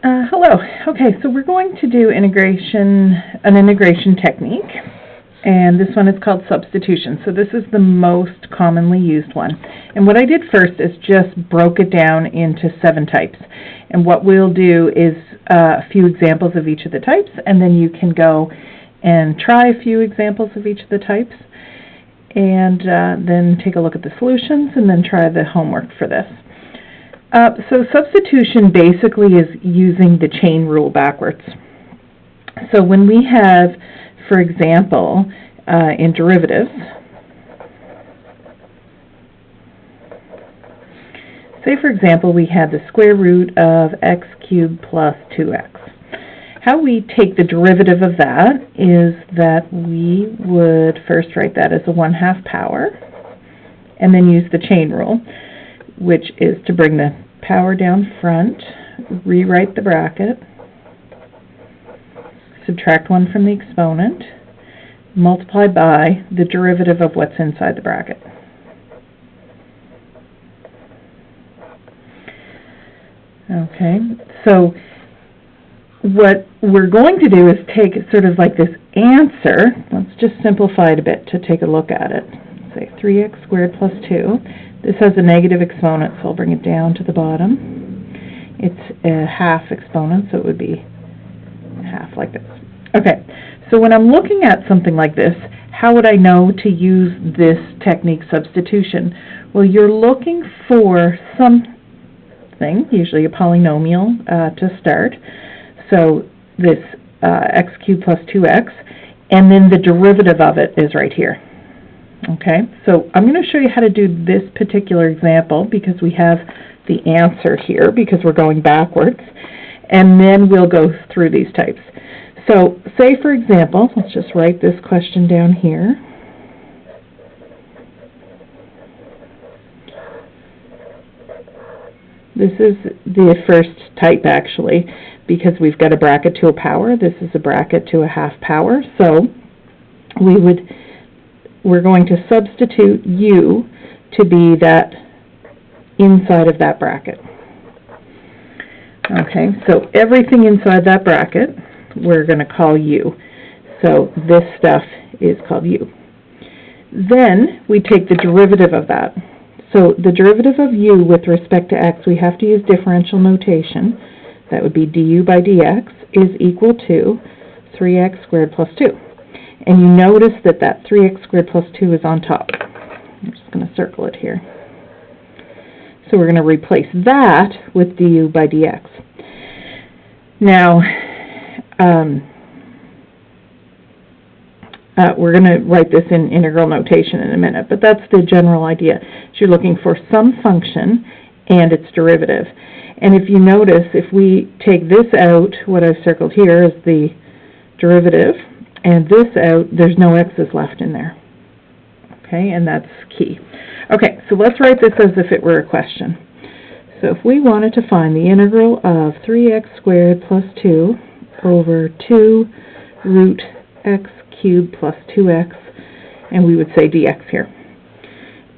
Hello. Okay, so we're going to do an integration technique, and this one is called substitution. So this is the most commonly used one. And what I did first is just broke it down into 7 types. And what we'll do is a few examples of each of the types, and then you can go and try a few examples of each of the types, and then take a look at the solutions, and then try the homework for this. So substitution basically is using the chain rule backwards. So when we have, for example, in derivatives, say for example we had the square root of x cubed plus 2x. How we take the derivative of that is that we would first write that as a 1/2 power, and then use the chain rule, which is to bring the power down front, rewrite the bracket, subtract 1 from the exponent, multiply by the derivative of what's inside the bracket. Okay, so what we're going to do is take sort of like this answer. Let's just simplify it a bit to take a look at it. Say 3x squared plus 2. This has a negative exponent, so I'll bring it down to the bottom. It's a half exponent, so it would be half like this. Okay, so when I'm looking at something like this, how would I know to use this technique, substitution? Well, you're looking for something, usually a polynomial, to start. So this x cubed plus 2x, and then the derivative of it is right here. Okay, so I'm going to show you how to do this particular example because we have the answer here because we're going backwards, and then we'll go through these types. So say for example, let's just write this question down here. This is the first type actually because we've got a bracket to a power. This is a bracket to a 1/2 power, so we're going to substitute u to be that inside of that bracket. Okay, so everything inside that bracket we're going to call u. So this stuff is called u. Then we take the derivative of that. So the derivative of u with respect to x, we have to use differential notation. That would be du by dx is equal to 3x squared plus 2. And you notice that that 3x squared plus 2 is on top. I'm just going to circle it here. So we're going to replace that with du by dx. Now, we're going to write this in integral notation in a minute, but that's the general idea. So you're looking for some function and its derivative. And if you notice, if we take this out, what I've circled here is the derivative, and this out, there's no x's left in there. Okay, and that's key. Okay, so let's write this as if it were a question. So if we wanted to find the integral of 3x squared plus 2 over 2 root x cubed plus 2x, and we would say dx here.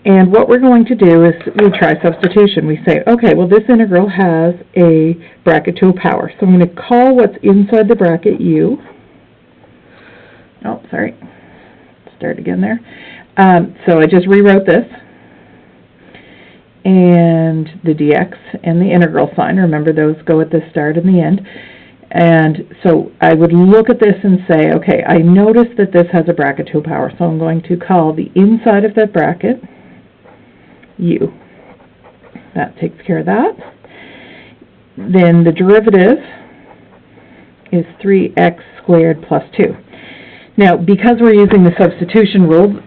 And what we're going to do is we try substitution. We say, okay, well this integral has a bracket to a power. So I'm going to call what's inside the bracket u. Oh, sorry. Start again there. So I just rewrote this. And the dx and the integral sign, remember those go at the start and the end. And so I would look at this and say, okay, I notice that this has a bracket to a power, so I'm going to call the inside of that bracket u. That takes care of that. Then the derivative is 3x squared plus 2. Now, because we're using the substitution rule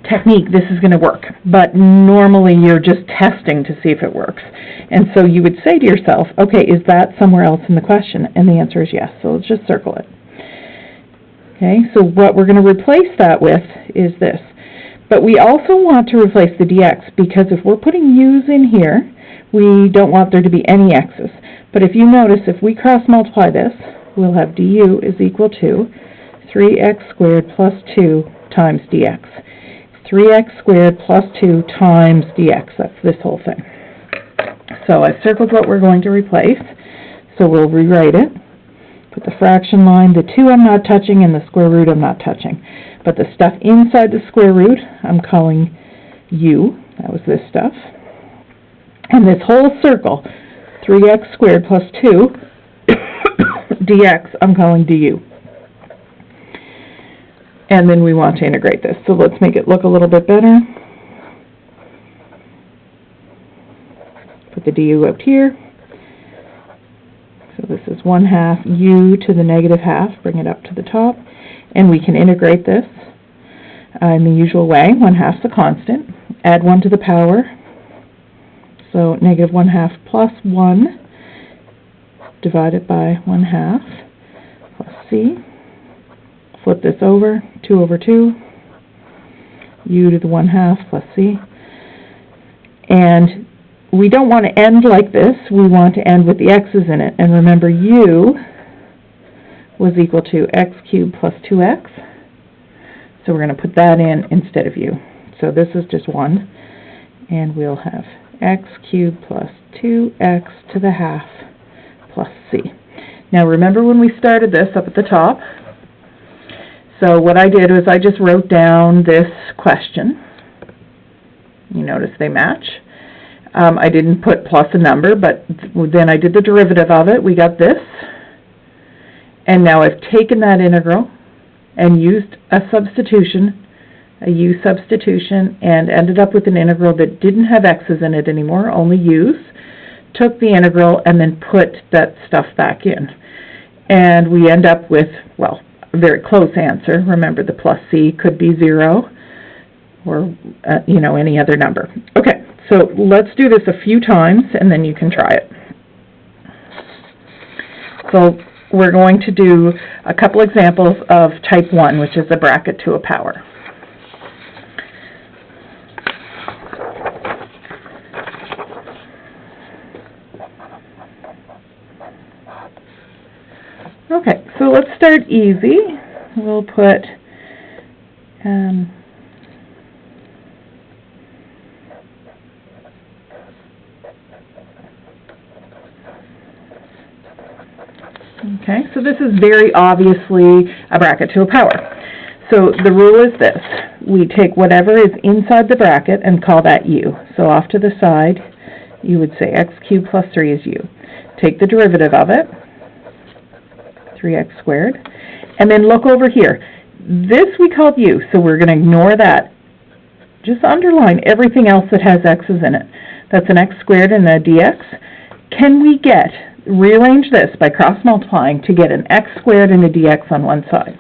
technique, this is going to work. But normally you're just testing to see if it works. And so you would say to yourself, okay, is that somewhere else in the question? And the answer is yes, so let's just circle it. Okay, so what we're going to replace that with is this. But we also want to replace the dx because if we're putting u's in here, we don't want there to be any x's. But if you notice, if we cross multiply this, we'll have du is equal to 3x squared plus 2 times dx. 3x squared plus 2 times dx. That's this whole thing. So I've circled what we're going to replace. So we'll rewrite it. Put the fraction line, the 2 I'm not touching, and the square root I'm not touching. But the stuff inside the square root, I'm calling u. That was this stuff. And this whole circle, 3x squared plus 2 dx, I'm calling du. And then we want to integrate this. So let's make it look a little bit better. Put the du up here. So this is 1/2 u to the negative half. Bring it up to the top. And we can integrate this in the usual way. 1/2 is a constant. Add 1 to the power. So negative 1/2 plus 1 divided by 1/2 plus c. Flip this over, 2 over 2, u to the 1/2 plus c. And we don't want to end like this. We want to end with the x's in it. And remember, u was equal to x cubed plus 2x. So we're going to put that in instead of u. So this is just 1. And we'll have x cubed plus 2x to the half plus c. Now remember when we started this up at the top? So what I did was I just wrote down this question. You notice they match. I didn't put plus a number, but then I did the derivative of it. We got this. And now I've taken that integral and used a substitution, a u substitution, and ended up with an integral that didn't have x's in it anymore, only u's. Took the integral and then put that stuff back in. And we end up with, well, a very close answer. Remember, the plus c could be 0 or, any other number. Okay, so let's do this a few times and then you can try it. So we're going to do a couple examples of type 1, which is a bracket to a power. Okay, so let's start easy. We'll put okay, so this is very obviously a bracket to a power. So the rule is this. We take whatever is inside the bracket and call that u. So off to the side, you would say x cubed plus 3 is u. Take the derivative of it, 3x squared, and then look over here. This we called u, so we're going to ignore that. Just underline everything else that has x's in it. That's an x squared and a dx. Can we rearrange this by cross-multiplying to get an x squared and a dx on one side?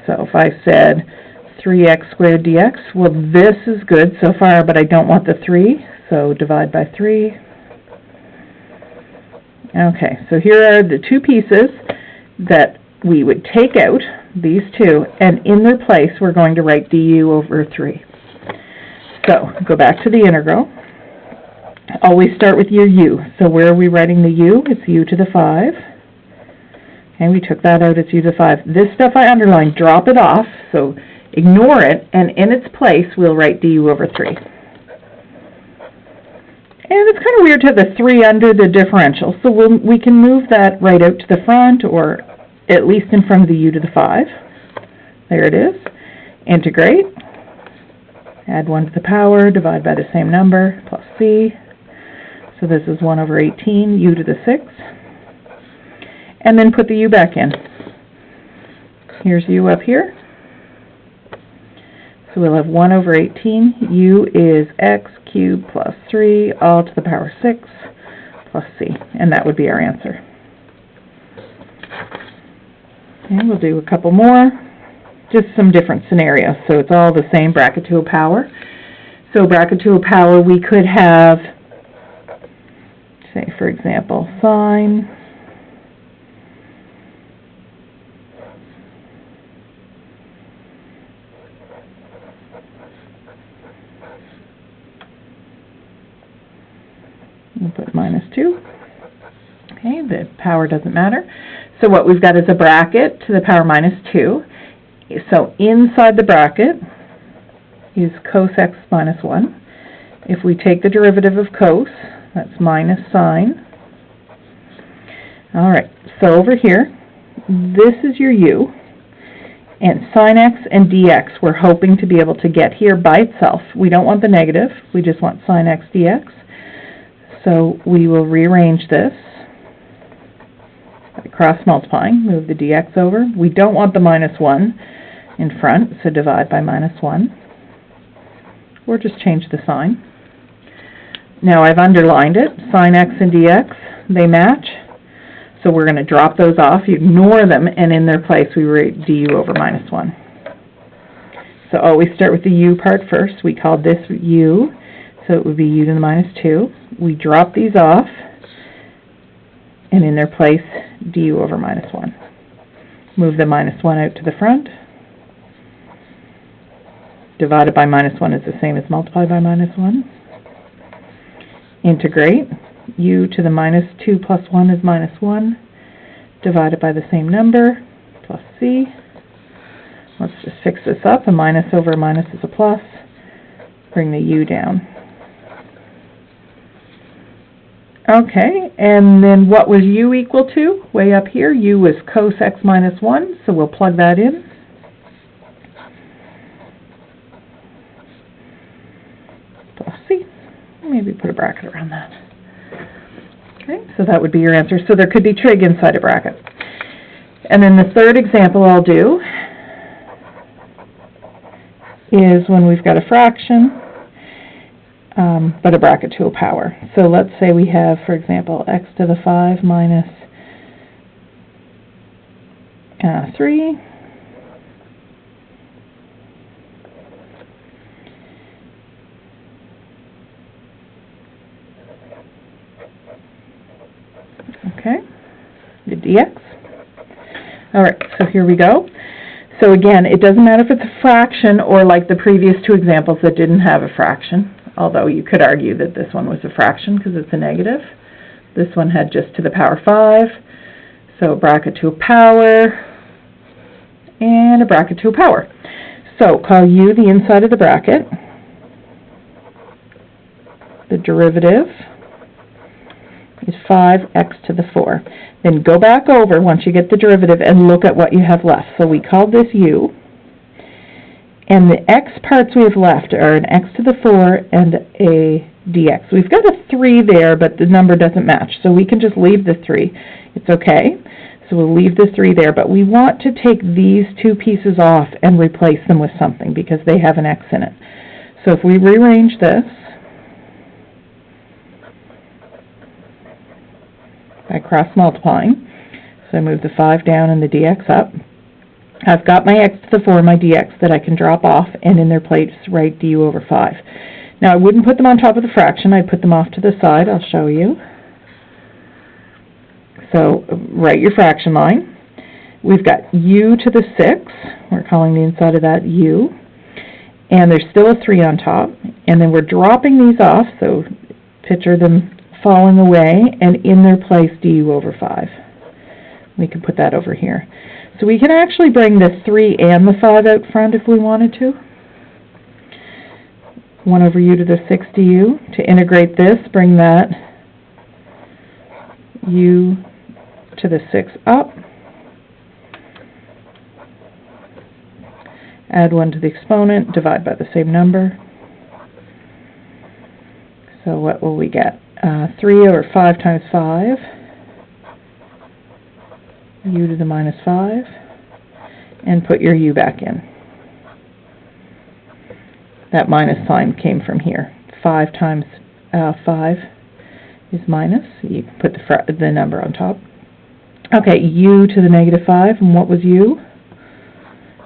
So if I said 3x squared dx, well, this is good so far, but I don't want the 3, so divide by 3. Okay, so here are the two pieces that we would take out, these two, and in their place we're going to write du over 3. So go back to the integral. Always start with your u. So where are we writing the u? It's u to the 5. And we took that out, it's u to the 5. This stuff I underlined, drop it off, so ignore it, and in its place we'll write du over 3. And it's kind of weird to have the 3 under the differential, so we can move that right out to the front, or at least in front of the u to the 5. There it is. Integrate. Add 1 to the power, divide by the same number, plus c. So this is 1 over 18, u to the 6. And then put the u back in. Here's u up here. So we'll have 1 over 18. U is x cubed plus 3, all to the power 6, plus c. And that would be our answer. And we'll do a couple more. Just some different scenarios. So it's all the same, bracket to a power. So bracket to a power, we could have, say, for example, sine we'll put minus 2. Okay, the power doesn't matter. So what we've got is a bracket to the power minus 2. So inside the bracket is cos x minus 1. If we take the derivative of cos, that's minus sine All right, so over here, this is your u, and sin x and dx we're hoping to be able to get here by itself. We don't want the negative, we just want sin x dx. So we will rearrange this by cross multiplying, move the dx over. We don't want the minus 1 in front, so divide by minus 1, or just change the sign. Now I've underlined it, sin x and dx, they match. So we're going to drop those off, you ignore them, and in their place we write du over minus 1. So always start with the u part first. We called this u, so it would be u to the minus 2. We drop these off, and in their place, du over minus 1. Move the minus 1 out to the front. Divided by minus 1 is the same as multiplied by minus 1. Integrate. U to the minus 2 plus 1 is minus 1, divided by the same number, plus c. Let's just fix this up. A minus over a minus is a plus. Bring the u down. Okay, and then what was u equal to? Way up here, u was cos x minus 1, so we'll plug that in. Plus c. Maybe put a bracket around that. Okay, so that would be your answer. So there could be trig inside a bracket. And then the third example I'll do is when we've got a fraction, but a bracket to a power. So let's say we have, for example, x to the 5 minus 3. Okay, the dx. All right, so here we go. So again, it doesn't matter if it's a fraction or like the previous two examples that didn't have a fraction, although you could argue that this one was a fraction because it's a negative. This one had just to the power 5, so a bracket to a power, and a bracket to a power. So call u the inside of the bracket, the derivative is 5x to the 4. Then go back over once you get the derivative and look at what you have left. So we called this u, and the x parts we have left are an x to the 4 and a dx. We've got a 3 there, but the number doesn't match, so we can just leave the 3. It's okay. So we'll leave the 3 there, but we want to take these two pieces off and replace them with something because they have an x in it. So if we rearrange this by cross multiplying, so I move the 5 down and the dx up, I've got my x to the 4 and my dx that I can drop off, and in their place write du over 5. Now I wouldn't put them on top of the fraction, I'd put them off to the side. I'll show you. So write your fraction line. We've got u to the 6, we're calling the inside of that u, and there's still a 3 on top, and then we're dropping these off, so picture them falling away, and in their place du over 5. We can put that over here. So we can actually bring the 3 and the 5 out front if we wanted to. 1 over u to the 6 du. To integrate this, bring that u to the 6 up. Add 1 to the exponent, divide by the same number. So what will we get? 3 over 5 times 5, u to the minus 5, and put your u back in. That minus sign came from here. 5 times 5 is minus. You can put the number on top. Okay, u to the negative 5, and what was u?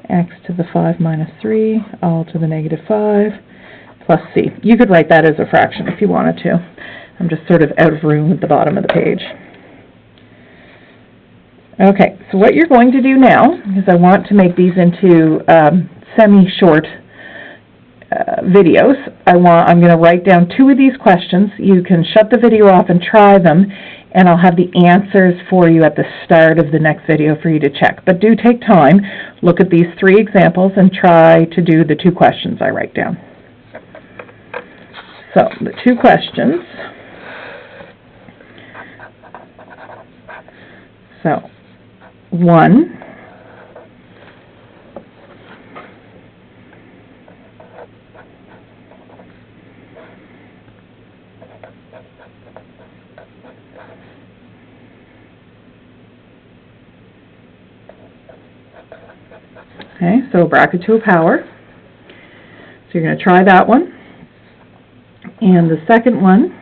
X to the 5 minus 3, all to the negative 5, plus c. You could write that as a fraction if you wanted to. I'm just sort of out of room at the bottom of the page. Okay, so what you're going to do now, because I want to make these into semi-short videos, I'm going to write down 2 of these questions. You can shut the video off and try them, and I'll have the answers for you at the start of the next video for you to check. But do take time, look at these 3 examples, and try to do the 2 questions I write down. So, the 2 questions. So, 1, okay, so bracket to a power. So you're going to try that one. And the second one,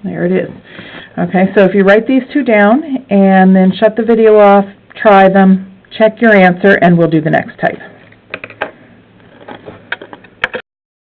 there it is. Okay, so if you write these two down and then shut the video off, try them, check your answer, and we'll do the next type.